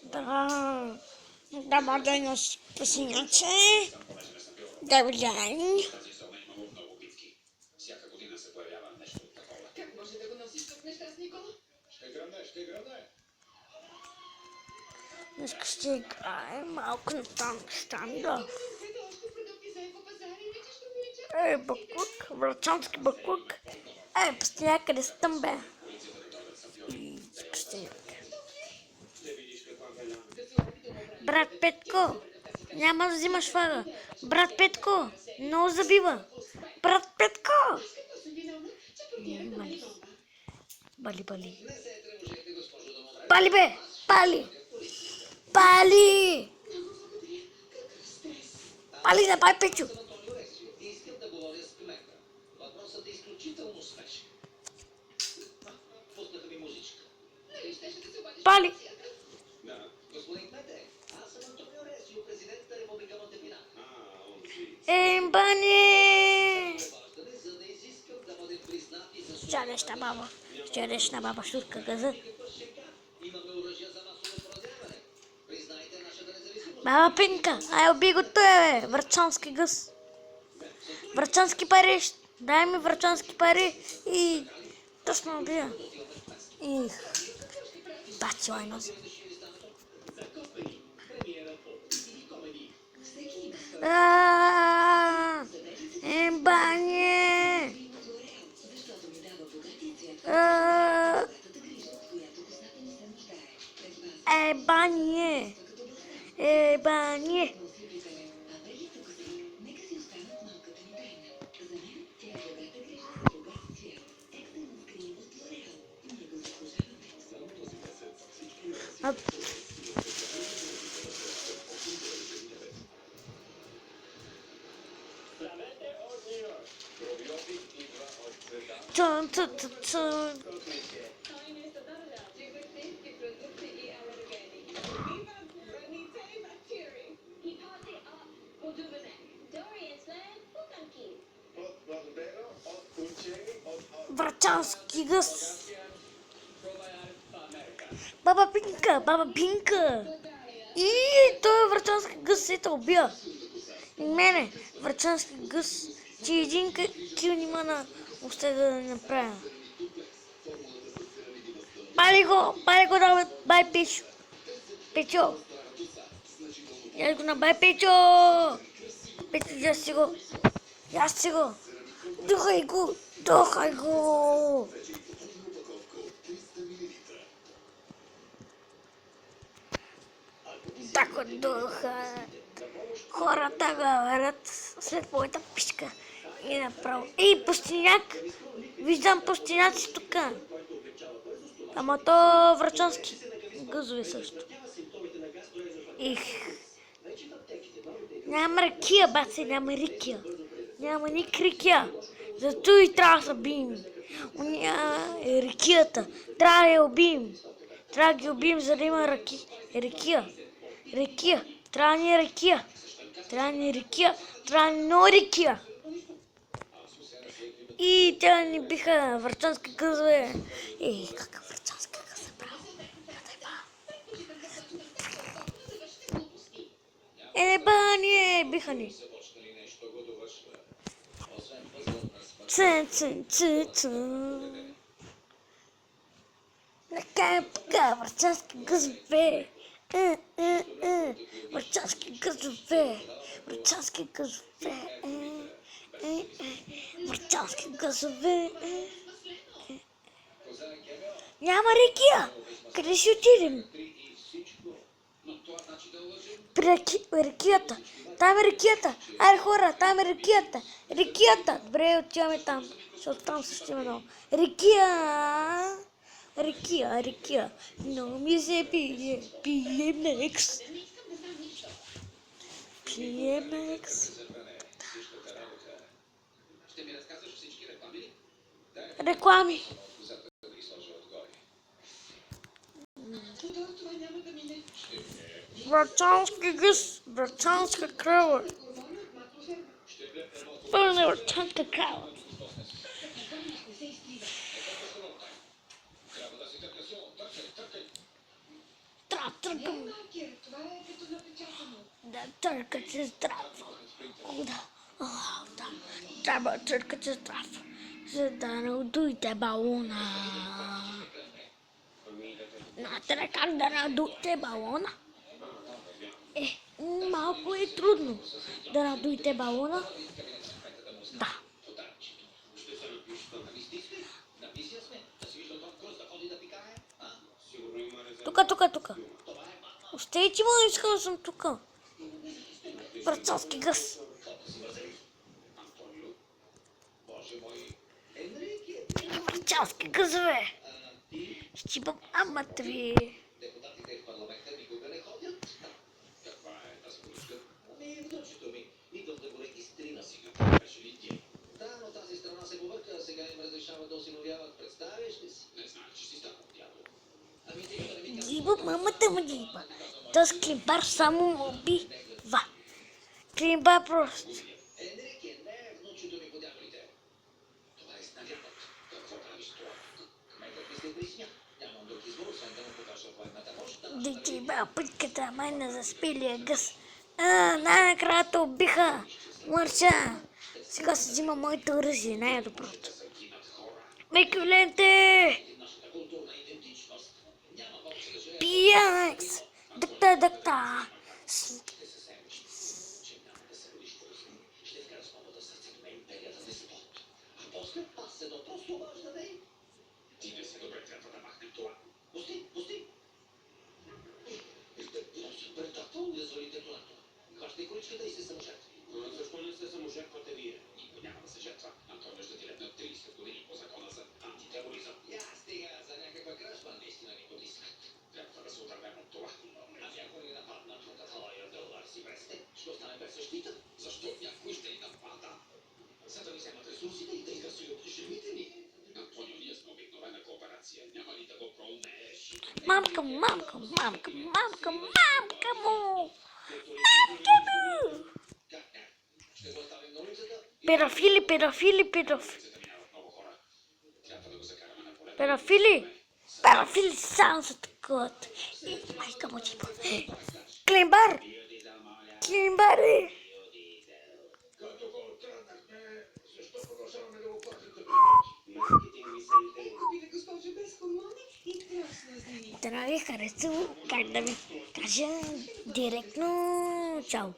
Да, добър ден, песеняци. Добър ден. Днес ще играем малко на станда. Баклук, врачански баклук. Пестеняк, къде си там, бе? Пестеняк. Брат Петко, няма да взимаш фара. Брат Петко, много забива. Брат Петко! Бали. Пали, бе! Пали! Пали, забай, Печо! Пали! Бани! Вчерашна баба шутка газа. Баба Пинка, ай уби го той, бе, врачански гъс. Врачански пари, дай ми врачански пари и точно убия. Бачи лайнози. Бане! Бане! Чун. Врачански гъс. Баба Пинка. И той врачански гъс се те убия. И мене, врачански гъс, че един кил нима на още да направя. Пали го да бай Печо. Я го на бай Печо, я си го. Духай го. Тако духа. Хората говорят след моята пишка. И направо. Пустиняк! Виждам пустиняци тук. Ама то врачански гъзове също. Няма ракия, баци, няма рикия. Няма ни крикия. Зато и трябва да се бием. Рикията. Трябва да я убием. Трябва да ги убием, за да има ракия. Трябва ни ракия. Трябва ни много ракия. И тя ни биха врачански гъзове. Какъв врачански гъз е право? Бани, биха ни. Цън. Накай пъка, врачански гъзове. Врачански гъзове. Няма рекия. Къде ще отидем? При рекията. Там е рекията. Айде хора, там е рекията. Добре, отиваме там. Защото там също има много. Рекия. Но ми се пие. PMX. Реклами. Врачански гъс, врачанска крава. Пълна врачанска крава. търкам. Да търкате здраво. Да. Трябва да търкате здраво, за да не удуете балона. Знаете как да надуете балона? Малко е трудно да надуете балона. Да. Тук. Оставите ме, искам да съм тук. Връцански гъс. Връцански гъс, бе. Щибам амата ви. Диба, мамата му диба. Този климбар само му убива. Климбар просто. Диба, пътката майна за спилия гъс. Най-накрая те убиха. Мърча. Сега си взима моите оръжие, най-доброто. Мекюленте! Пиянекс! Дъкта! Защо не се саможертвате вие? Никой няма да се жертва. Антонио ще ти лепнат 30 години по закона за антитероризъм. Стига за някаква кражба, наистина ни потискат. Трябва да се отървем от това. Ами ако ни нападнат на Каталая Делар си престе, ще остане без защита. Защо някой ще ни напада? За да ни вземат ресурсите и да изгасят жените ни. Антонио, ние сме обикновена кооперация. Няма ли да го проумееш? Мамка му! Педофили само са такът. И майка му типа. Климбар! Да ви харесало, как да ви кажа директно чао.